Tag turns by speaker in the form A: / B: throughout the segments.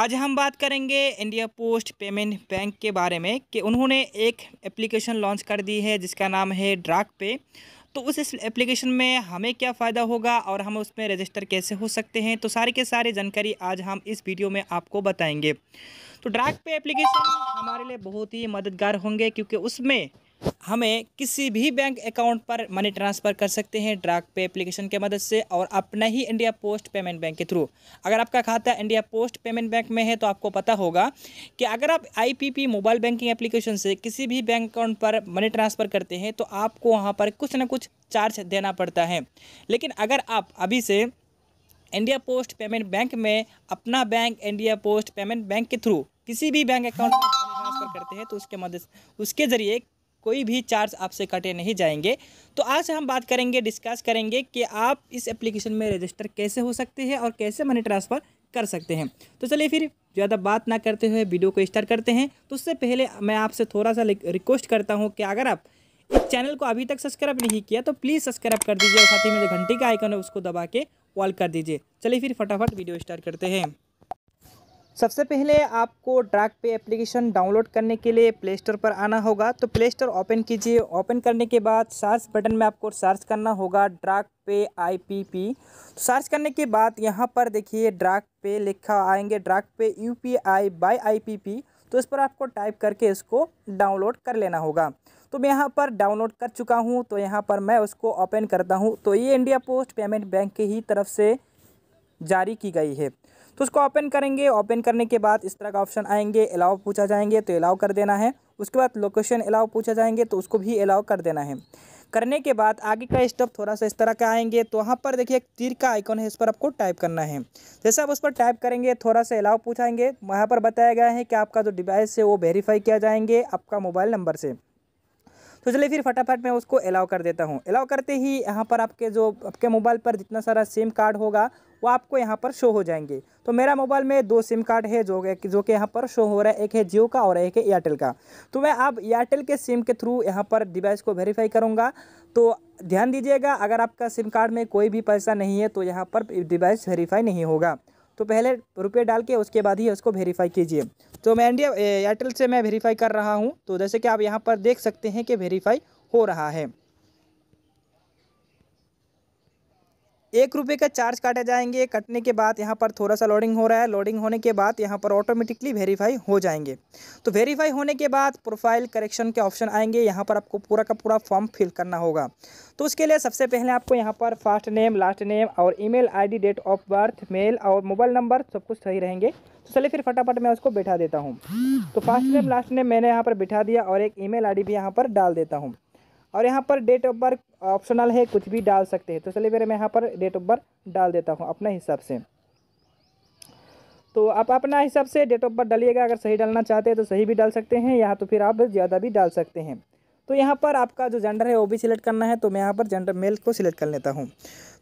A: आज हम बात करेंगे इंडिया पोस्ट पेमेंट बैंक के बारे में कि उन्होंने एक एप्लीकेशन लॉन्च कर दी है जिसका नाम है ड्राक पे। तो उस एप्लीकेशन में हमें क्या फ़ायदा होगा और हम उसमें रजिस्टर कैसे हो सकते हैं, तो सारी के सारी जानकारी आज हम इस वीडियो में आपको बताएंगे। तो ड्राक पे एप्लीकेशन हमारे लिए बहुत ही मददगार होंगे क्योंकि उसमें हमें किसी भी बैंक अकाउंट पर मनी ट्रांसफ़र कर सकते हैं ड्राक पे एप्लीकेशन के मदद से, और अपना ही इंडिया पोस्ट पेमेंट बैंक के थ्रू। अगर आपका खाता इंडिया पोस्ट पेमेंट बैंक में है तो आपको पता होगा कि अगर आप आईपीपी मोबाइल बैंकिंग एप्लीकेशन से किसी भी बैंक अकाउंट पर मनी ट्रांसफ़र करते हैं तो आपको वहाँ पर कुछ ना कुछ चार्ज देना पड़ता है। लेकिन अगर आप अभी से इंडिया पोस्ट पेमेंट बैंक में अपना bank India post payment bank के थ्रू किसी भी बैंक अकाउंट में मनी ट्रांसफ़र करते हैं तो उसके ज़रिए कोई भी चार्ज आपसे कटे नहीं जाएंगे। तो आज हम बात करेंगे, डिस्कस करेंगे कि आप इस एप्लीकेशन में रजिस्टर कैसे हो सकते हैं और कैसे मनी ट्रांसफ़र कर सकते हैं। तो चलिए फिर ज़्यादा बात ना करते हुए वीडियो को स्टार्ट करते हैं। तो उससे पहले मैं आपसे थोड़ा सा रिक्वेस्ट करता हूँ कि अगर आप इस चैनल को अभी तक सब्सक्राइब नहीं किया तो प्लीज़ सब्सक्राइब कर दीजिए और साथ ही में जो घंटी का आइकन है उसको दबा के ऑल कर दीजिए। चलिए फिर फटाफट वीडियो स्टार्ट करते हैं। सबसे पहले आपको ड्राक पे एप्लीकेशन डाउनलोड करने के लिए प्ले स्टोर पर आना होगा। तो प्ले स्टोर ओपन कीजिए। ओपन करने के बाद सर्च बटन में आपको सर्च करना होगा ड्राक पे आईपीपी। तो सर्च करने के बाद यहाँ पर देखिए ड्राक पे लिखा आएंगे, ड्राक पे यूपीआई बाय आईपीपी। तो इस पर आपको टाइप करके इसको डाउनलोड कर लेना होगा। तो मैं यहाँ पर डाउनलोड कर चुका हूँ। तो यहाँ पर मैं उसको ओपन करता हूँ। तो ये इंडिया पोस्ट पेमेंट बैंक के ही तरफ से जारी की गई है। तो उसको ओपन करेंगे। ओपन करने के बाद इस तरह का ऑप्शन आएंगे, अलाउ पूछा जाएंगे तो अलाउ कर देना है। उसके बाद लोकेशन अलाउ पूछा जाएंगे तो उसको भी अलाउ कर देना है। करने के बाद आगे का स्टेप थोड़ा सा इस तरह का आएंगे। तो वहाँ पर देखिए एक तीर का आइकॉन है, इस पर आपको टाइप करना है। जैसे आप उस पर टाइप करेंगे थोड़ा सा अलाउ पूछाएंगे। वहाँ पर बताया गया है कि आपका जो डिवाइस है वो वेरीफाई किया जाएंगे आपका मोबाइल नंबर से। तो चलिए फिर फटाफट मैं उसको अलाउ कर देता हूँ। अलाउ करते ही यहाँ पर आपके मोबाइल पर जितना सारा सिम कार्ड होगा वो आपको यहाँ पर शो हो जाएंगे। तो मेरा मोबाइल में 2 सिम कार्ड है जो कि यहाँ पर शो हो रहा है, एक है जियो का और एक है एयरटेल का। तो मैं अब एयरटेल के सिम के थ्रू यहाँ पर डिवाइस को वेरीफाई करूँगा। तो ध्यान दीजिएगा, अगर आपका सिम कार्ड में कोई भी पैसा नहीं है तो यहाँ पर डिवाइस वेरीफाई नहीं होगा। तो पहले रुपये डाल के उसके बाद ही उसको वेरीफाई कीजिए। तो मैं एयरटेल से मैं वेरीफाई कर रहा हूँ। तो जैसे कि आप यहाँ पर देख सकते हैं कि वेरीफाई हो रहा है। 1 रुपये का चार्ज काटे जाएंगे। कटने के बाद यहाँ पर थोड़ा सा लोडिंग हो रहा है। लोडिंग होने के बाद यहाँ पर ऑटोमेटिकली वेरीफाई हो जाएंगे। तो वेरीफाई होने के बाद प्रोफाइल करेक्शन के ऑप्शन आएंगे। यहाँ पर आपको पूरा का पूरा फॉर्म फिल करना होगा। तो उसके लिए सबसे पहले आपको यहाँ पर फर्स्ट नेम, लास्ट नेम और email ID, date of birth, male और मोबाइल नंबर सब कुछ सही रहेंगे। तो चलिए फिर फटाफट मैं उसको बैठा देता हूँ। तो फर्स्ट नेम, लास्ट नेम मैंने यहाँ पर बिठा दिया और एक ईमेल आईडी भी यहाँ पर डाल देता हूँ। और यहाँ पर डेट ऑफ बर्थ ऑप्शनल है, कुछ भी डाल सकते हैं। तो चलिए फिर मैं यहाँ पर डेट ऑफ बर्थ डाल देता हूँ अपने हिसाब से। तो आप अपना हिसाब से डेट ऑफ बर्थ डालिएगा। अगर सही डालना चाहते हैं तो सही भी डाल सकते हैं, यहाँ तो फिर आप ज़्यादा भी डाल सकते हैं। तो यहाँ पर आपका जो जेंडर है वो भी सिलेक्ट करना है। तो मैं यहाँ पर जेंडर मेल को सिलेक्ट कर लेता हूँ।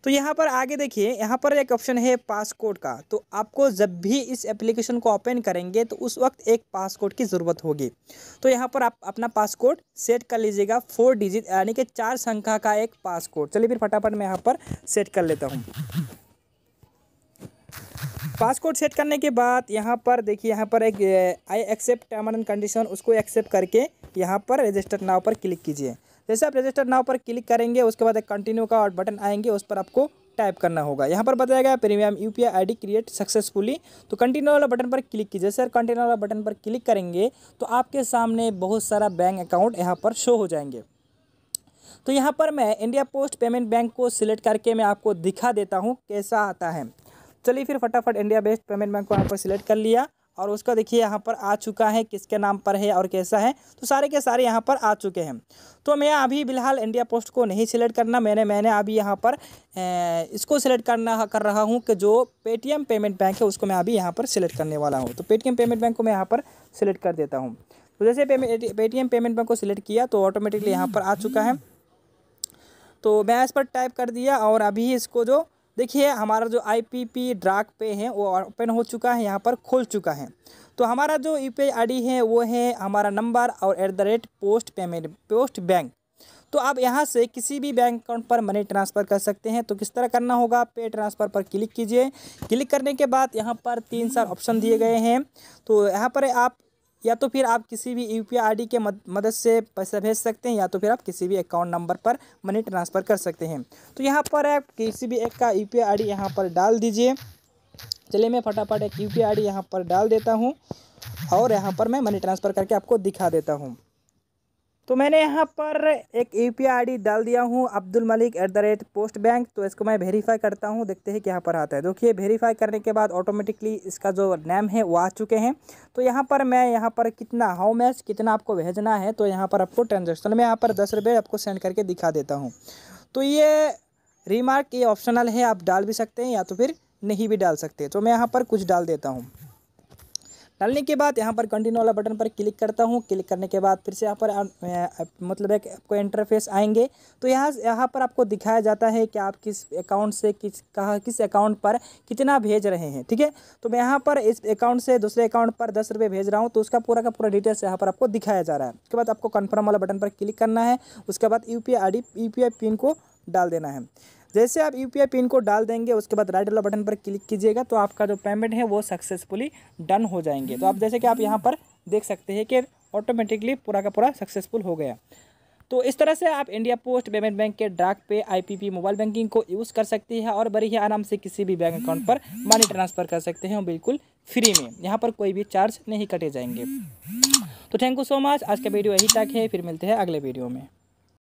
A: तो यहाँ पर आगे देखिए, यहाँ पर एक ऑप्शन है पासकोड का। तो आपको जब भी इस एप्लीकेशन को ओपन करेंगे तो उस वक्त एक पासकोड की ज़रूरत होगी। तो यहाँ पर आप अपना पासकोड सेट कर लीजिएगा, 4 डिजिट यानी कि 4 संख्या का एक पासकोड। चलिए फिर फटाफट मैं यहाँ पर सेट कर लेता हूँ। पासकोड सेट करने के बाद यहाँ पर देखिए, यहाँ पर एक I accept term and condition, उसको एक्सेप्ट करके यहाँ पर रजिस्टर नाउ पर क्लिक कीजिए। जैसे आप रजिस्टर नाउ पर क्लिक करेंगे उसके बाद एक कंटिन्यू का और बटन आएंगे, उस पर आपको टाइप करना होगा। यहाँ पर बताया गया premium UPI ID create successfully. तो कंटिन्यू वाला बटन पर क्लिक कीजिए। सर कंटिन्यू वाला बटन पर क्लिक करेंगे तो आपके सामने बहुत सारा बैंक अकाउंट यहाँ पर शो हो जाएंगे। तो यहाँ पर मैं इंडिया पोस्ट पेमेंट बैंक को सिलेक्ट करके मैं आपको दिखा देता हूँ कैसा आता है। चलिए फिर फटाफट इंडिया बेस्ट पेमेंट बैंक को यहाँ पर सिलेक्ट कर लिया और उसका देखिए यहाँ पर आ चुका है, किसके नाम पर है और कैसा है। तो सारे के सारे यहाँ पर आ चुके हैं। तो मैं अभी फिलहाल इंडिया पोस्ट को नहीं सिलेक्ट करना, मैंने अभी यहाँ पर इसको सिलेक्ट कर रहा हूँ कि जो पेटीएम पेमेंट बैंक है उसको मैं अभी यहाँ पर सिलेक्ट करने वाला हूँ। तो पेटीएम पेमेंट बैंक को मैं यहाँ पर सिलेक्ट कर देता हूँ। तो जैसे पेटीएम पेमेंट बैंक को सिलेक्ट किया तो ऑटोमेटिकली यहाँ पर आ चुका है। तो मैं इस पर टाइप कर दिया और अभी इसको जो देखिए हमारा जो आईपीपी ड्राक पे है वो ओपन हो चुका है, यहाँ पर खुल चुका है। तो हमारा जो यूपीआई आईडी है वो है हमारा नंबर और @ पोस्ट बैंक। तो आप यहाँ से किसी भी बैंक अकाउंट पर मनी ट्रांसफ़र कर सकते हैं। तो किस तरह करना होगा, पे ट्रांसफ़र पर क्लिक कीजिए। क्लिक करने के बाद यहाँ पर 3-4 ऑप्शन दिए गए हैं। तो यहाँ पर आप या तो फिर आप किसी भी UPI ID के मदद से पैसा भेज सकते हैं, या तो फिर आप किसी भी अकाउंट नंबर पर मनी ट्रांसफ़र कर सकते हैं। तो यहाँ पर आप किसी भी एक का UPI ID यहाँ पर डाल दीजिए। चलिए मैं फटाफट एक UPI ID यहाँ पर डाल देता हूँ और यहाँ पर मैं मनी ट्रांसफ़र करके आपको दिखा देता हूँ। तो मैंने यहाँ पर एक UPI ID डाल दिया हूँ, अब्दुल मलिक @पोस्ट बैंक। तो इसको मैं वेरीफाई करता हूँ, देखते हैं कि यहाँ पर आता है। देखिए वेरीफाई करने के बाद ऑटोमेटिकली इसका जो नेम है वो आ चुके हैं। तो यहाँ पर मैं यहाँ पर कितना हाउ मैच कितना आपको भेजना है, तो यहाँ पर आपको ट्रांजेक्शन में यहाँ पर 10 रुपये आपको सेंड करके दिखा देता हूँ। तो ये रिमार्क ये ऑप्शनल है, आप डाल भी सकते हैं या तो फिर नहीं भी डाल सकते। तो मैं यहाँ पर कुछ डाल देता हूँ। डालने के बाद यहाँ पर कंटिन्यू वाला बटन पर क्लिक करता हूँ। क्लिक करने के बाद फिर से यहाँ पर मतलब एक आपको इंटरफेस आएंगे। तो यहाँ पर आपको दिखाया जाता है कि आप किस अकाउंट से किस अकाउंट पर कितना भेज रहे हैं, ठीक है। तो मैं यहाँ पर इस अकाउंट से दूसरे अकाउंट पर 10 रुपये भेज रहा हूँ, तो उसका पूरा का पूरा डिटेल्स यहाँ पर आपको दिखाया जा रहा है। उसके बाद आपको कन्फर्म वाला बटन पर क्लिक करना है। उसके बाद UPI पिन को डाल देना है। जैसे आप UPI पिन को डाल देंगे उसके बाद राइट वाला बटन पर क्लिक कीजिएगा, तो आपका जो पेमेंट है वो सक्सेसफुली डन हो जाएंगे। तो आप जैसे कि आप यहाँ पर देख सकते हैं कि ऑटोमेटिकली पूरा का पूरा सक्सेसफुल हो गया। तो इस तरह से आप इंडिया पोस्ट पेमेंट बैंक के ड्राक पे IPP मोबाइल बैंकिंग को यूज़ कर सकती है और बड़ी ही आराम से किसी भी बैंक अकाउंट पर मनी ट्रांसफ़र कर सकते हैं, बिल्कुल फ्री में। यहाँ पर कोई भी चार्ज नहीं कटे जाएंगे। तो थैंक यू सो मच। आज का वीडियो यही तक है, फिर मिलते हैं अगले वीडियो में।